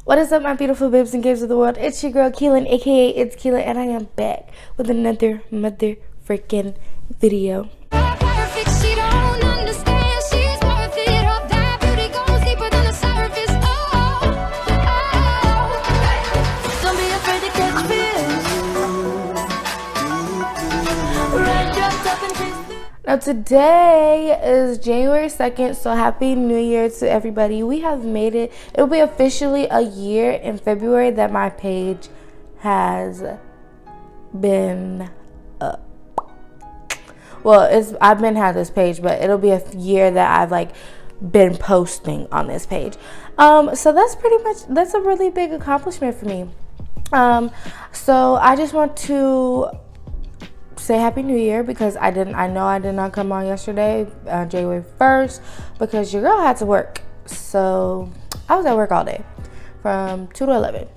What is up, my beautiful babes and babes of the world? It's your girl Keelan, aka Itskeilynnn, and I am back with another mother freaking video. Now today is January 2nd, so happy new year to everybody. We have made it. It'll be officially a year in February that my page has been up. Well, I've been had this page, but it'll be a year that I've been posting on this page. So that's a really big accomplishment for me. So I just want to say happy new year because I know I did not come on yesterday, January 1st, because your girl had to work. So I was at work all day from 2 to 11.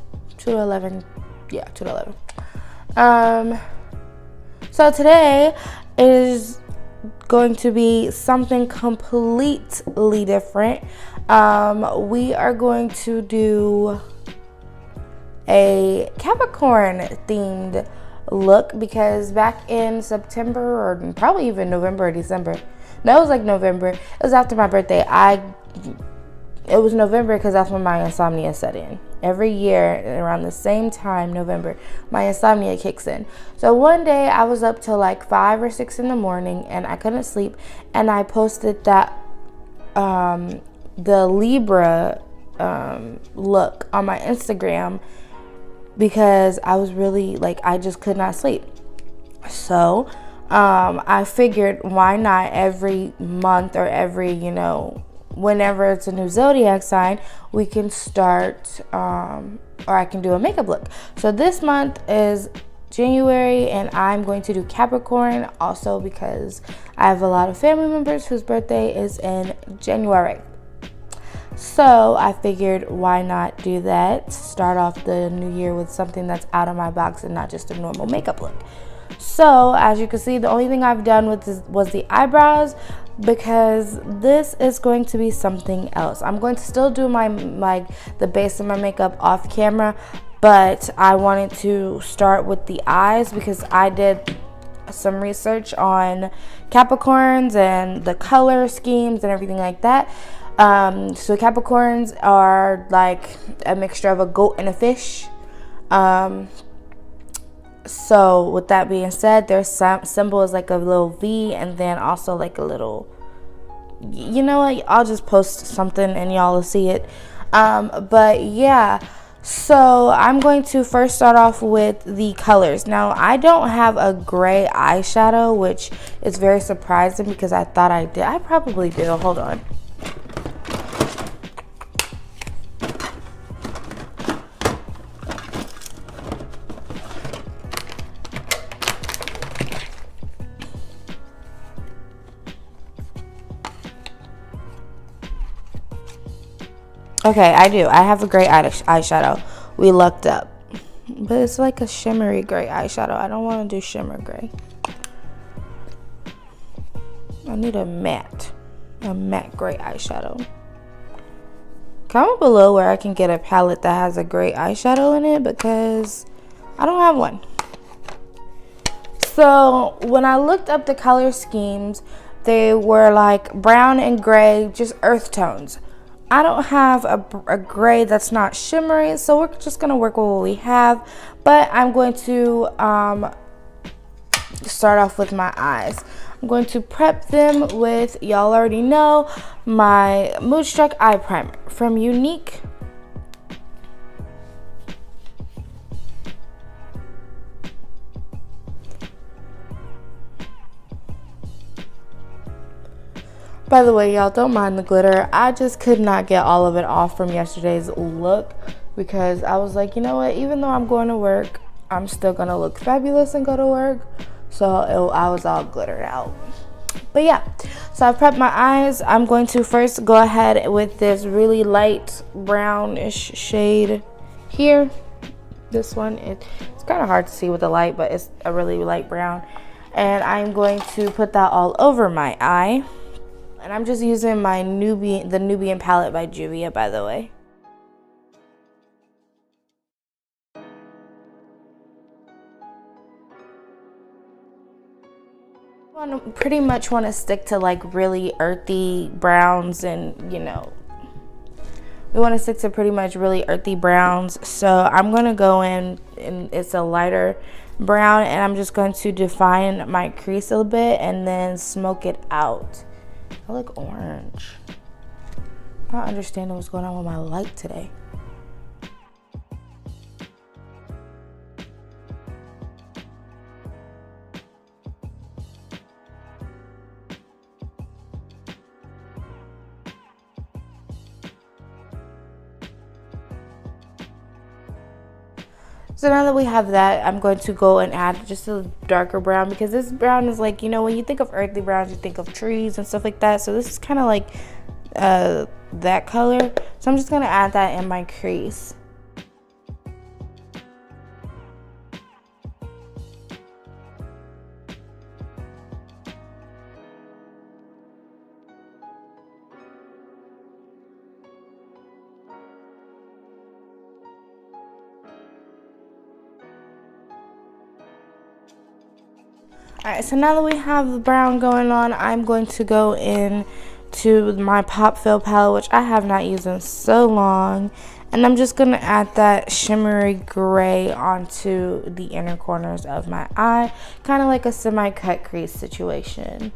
So today is going to be something completely different. We are going to do a Capricorn themed look because back in September, or probably even November or December, no, it was like November, it was after my birthday. It was November because that's when my insomnia set in. Every year around the same time, November, my insomnia kicks in. So one day I was up till like 5 or 6 in the morning and I couldn't sleep, and I posted that the Libra look on my Instagram because I was really I just could not sleep. So I figured, why not every month or every whenever it's a new zodiac sign, we can start or I can do a makeup look. So this month is January and I'm going to do Capricorn, also because I have a lot of family members whose birthday is in January. So I figured, why not do that? Start off the new year with something that's out of my box and not just a normal makeup look. So as you can see, the only thing I've done with this was the eyebrows, because this is going to be something else. I'm going to still do the base of my makeup off camera, but I wanted to start with the eyes because I did some research on Capricorns and the color schemes and everything like that. So Capricorns are like a mixture of a goat and a fish. So with that being said, their symbol is like a little V, and then also like a little, you know what, I'll just post something and y'all will see it. But yeah, so I'm going to first start off with the colors. Now, I don't have a gray eyeshadow, which is very surprising because I thought I did. I probably do. Hold on. Okay, I do. I have a gray eyeshadow. We looked up. But it's like a shimmery gray eyeshadow. I don't want to do shimmer gray. I need a matte gray eyeshadow. Comment below where I can get a palette that has a gray eyeshadow in it, because I don't have one. So when I looked up the color schemes, they were like brown and gray, just earth tones. I don't have a gray that's not shimmery, so we're just gonna work with what we have. But I'm going to start off with my eyes. I'm going to prep them with, y'all already know, my Moodstruck eye primer from Unique. By the way, y'all, don't mind the glitter. I just could not get all of it off from yesterday's look because I was like, you know what? Even though I'm going to work, I'm still going to look fabulous and go to work. So I was all glittered out. But yeah, so I've prepped my eyes. I'm going to first go ahead with this really light brownish shade here. This one, it's kind of hard to see with the light, but it's a really light brown. And I'm going to put that all over my eye. And I'm just using my the Nubian palette by Juvia, by the way. Pretty much want to stick to like really earthy browns, and you know, we want to stick to pretty much really earthy browns. So I'm going to go in, and it's a lighter brown, and I'm just going to define my crease a little bit and then smoke it out. I look orange. I'm not understanding what's going on with my light today. So now that we have that, I'm going to go and add just a darker brown, because this brown is like, you know, when you think of earthy browns, you think of trees and stuff like that. So this is kind of like that color. So I'm just going to add that in my crease. Alright, so now that we have the brown going on, I'm going to go in to my Pop Fill palette, which I have not used in so long. And I'm just going to add that shimmery gray onto the inner corners of my eye, kind of like a semi-cut crease situation.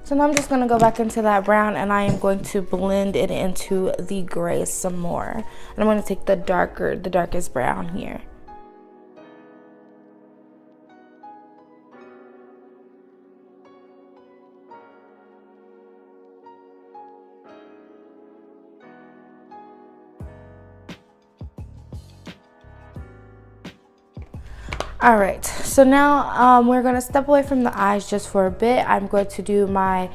So now I'm just going to go back into that brown, and I am going to blend it into the gray some more. And I'm going to take the darkest brown here. All right, so now we're gonna step away from the eyes just for a bit. I'm going to do my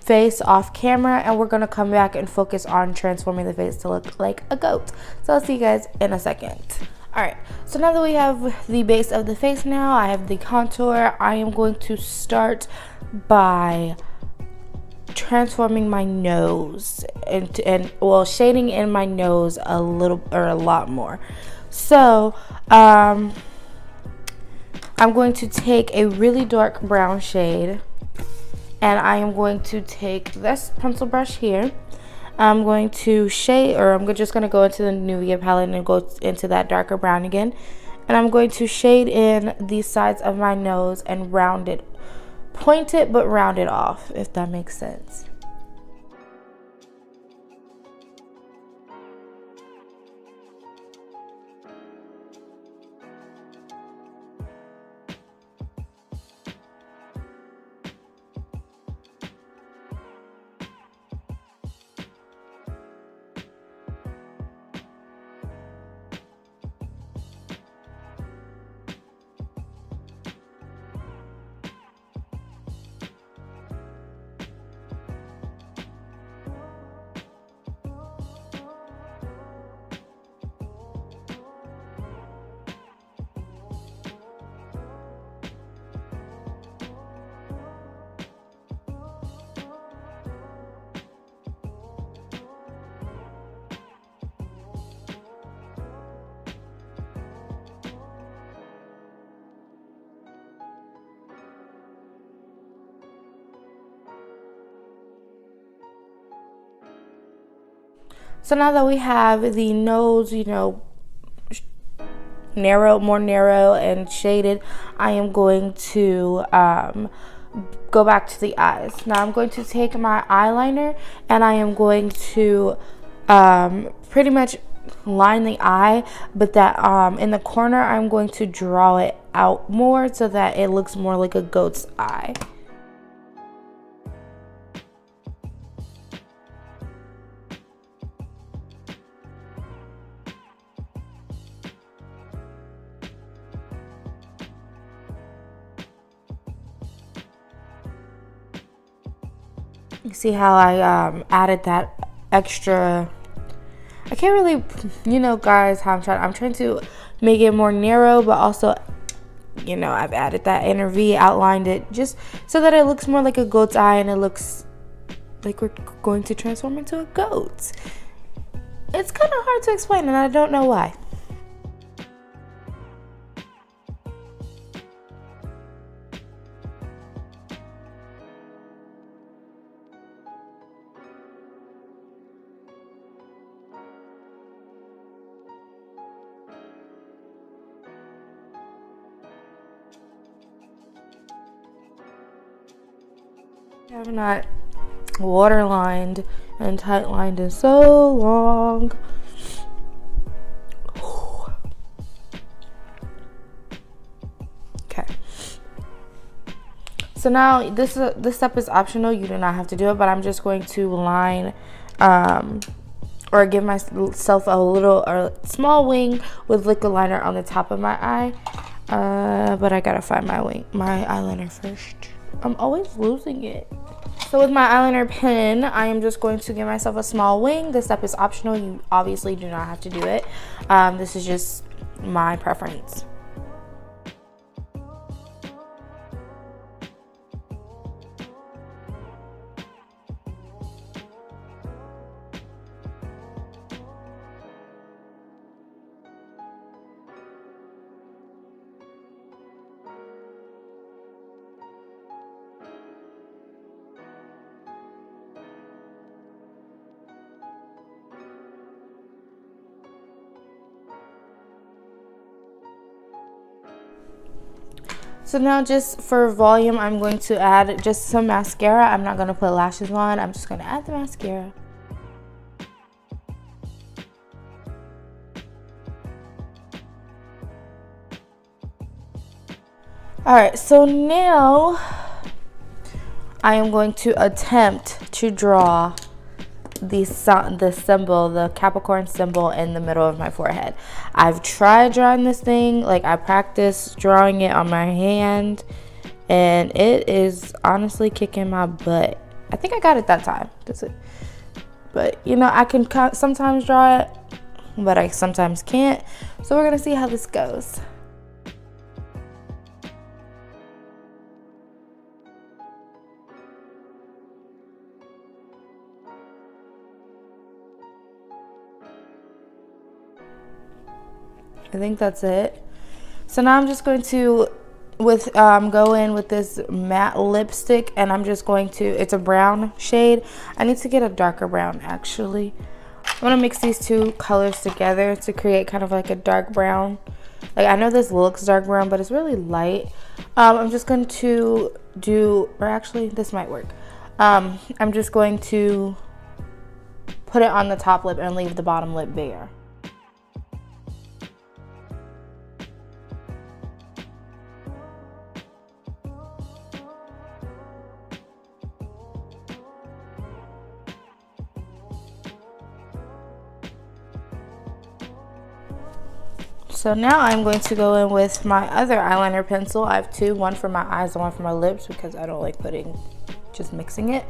face off camera, and we're gonna come back and focus on transforming the face to look like a goat. So I'll see you guys in a second. All right, so now that we have the base of the face, now I have the contour. I am going to start by transforming my nose and well, shading in my nose a little or a lot more. So I'm going to take a really dark brown shade, and I am going to take this pencil brush here. I'm going to shade, or I'm just going to go into the Nuvia palette and go into that darker brown again. And I'm going to shade in the sides of my nose and round it, point it, but round it off, if that makes sense. So now that we have the nose, you know, more narrow and shaded, I am going to go back to the eyes. Now I'm going to take my eyeliner, and I am going to pretty much line the eye, but that in the corner I'm going to draw it out more so that it looks more like a goat's eye. You see how I added that extra, I can't really, you know, guys, how I'm trying to make it more narrow, but also, you know, I've added that inner V, outlined it just so that it looks more like a goat's eye and it looks like we're going to transform into a goat. It's kind of hard to explain and I don't know why. I have not waterlined and tightlined in so long. Okay. So now this step is optional. You do not have to do it, but I'm just going to line or give myself a little or small wing with liquid liner on the top of my eye. But I gotta find my eyeliner first. I'm always losing it. So with my eyeliner pen, I am just going to give myself a small wing. This step is optional. You obviously do not have to do it. This is just my preference. So now just for volume, I'm going to add just some mascara. I'm not going to put lashes on. I'm just going to add the mascara. Alright, so now I am going to attempt to draw the symbol, the Capricorn symbol in the middle of my forehead. I've tried drawing this thing, like I practiced drawing it on my hand, and it is honestly kicking my butt. I think I got it that time. That's it. But you know, I can sometimes draw it, but I sometimes can't. So we're gonna see how this goes. I think that's it. So now I'm just going to go in with this matte lipstick, and I'm just going to, it's a brown shade. I need to get a darker brown actually. I'm gonna mix these two colors together to create kind of like a dark brown. Like I know this looks dark brown, but it's really light. I'm just going to do, or actually this might work. I'm just going to put it on the top lip and leave the bottom lip bare. So now I'm going to go in with my other eyeliner pencil. I have two, one for my eyes and one for my lips because I don't like just mixing it.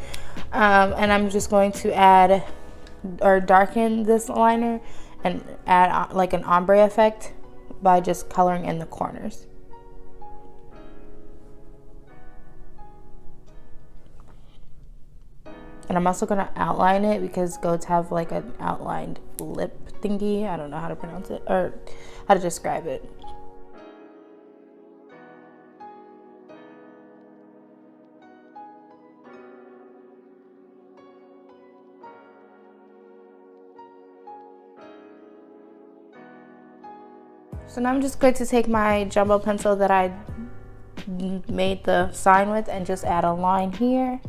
And I'm just going to add or darken this liner and add like an ombre effect by just coloring in the corners. And I'm also gonna outline it because goats have like an outlined lip thingy. I don't know how to pronounce it or how to describe it. So now I'm just going to take my jumbo pencil that I made the sign with and just add a line here.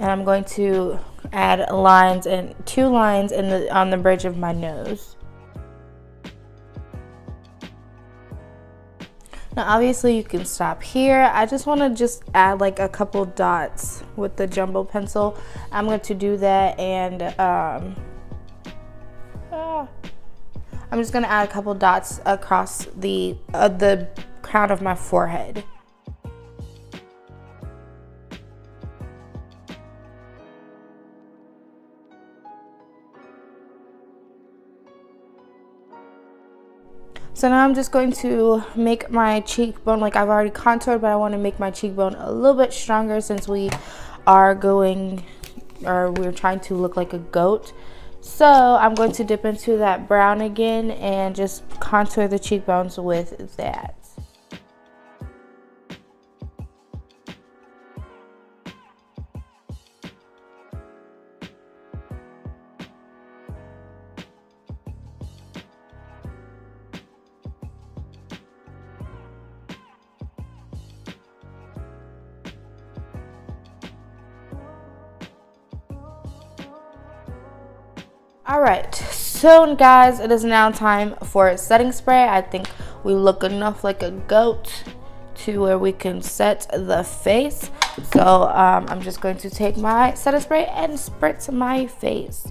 And I'm going to add lines and two lines on the bridge of my nose. Now obviously you can stop here. I just want to just add like a couple dots with the jumbo pencil. I'm going to do that, and I'm just going to add a couple dots across the crown of my forehead. So now I'm just going to make my cheekbone, like I've already contoured, but I want to make my cheekbone a little bit stronger since we're trying to look like a goat. So I'm going to dip into that brown again and just contour the cheekbones with that. Alright, so guys, it is now time for setting spray. I think we look enough like a goat to where we can set the face. So I'm just going to take my setting spray and spritz my face.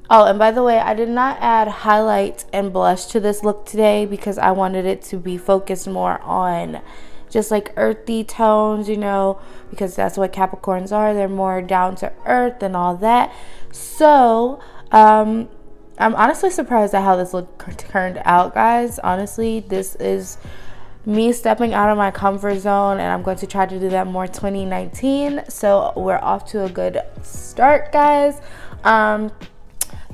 Oh, and by the way, I did not add highlight and blush to this look today because I wanted it to be focused more on just like earthy tones, you know, because that's what Capricorns are. They're more down to earth and all that. So I'm honestly surprised at how this look turned out, guys. Honestly, this is me stepping out of my comfort zone, and I'm going to try to do that more 2019. So we're off to a good start, guys.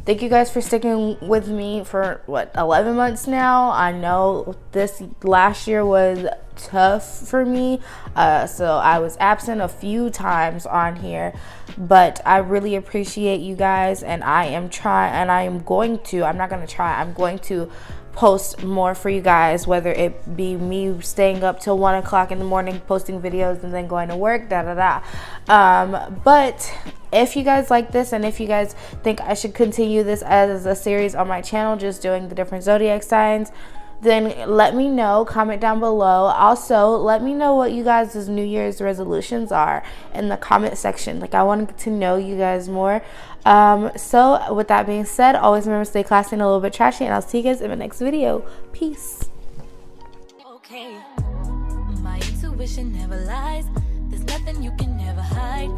Thank you guys for sticking with me for 11 months now. I know this last year was tough for me, so I was absent a few times on here, but I really appreciate you guys, and I'm going to post more for you guys, whether it be me staying up till 1 o'clock in the morning posting videos and then going to work, but if you guys like this, and if you guys think I should continue this as a series on my channel, just doing the different zodiac signs, then let me know. Comment down below. Also, let me know what you guys' New Year's resolutions are in the comment section. Like, I want to know you guys more. So with that being said, always remember to stay classy and a little bit trashy, and I'll see you guys in the next video. Peace. Okay, my intuition never lies. There's nothing you can never hide.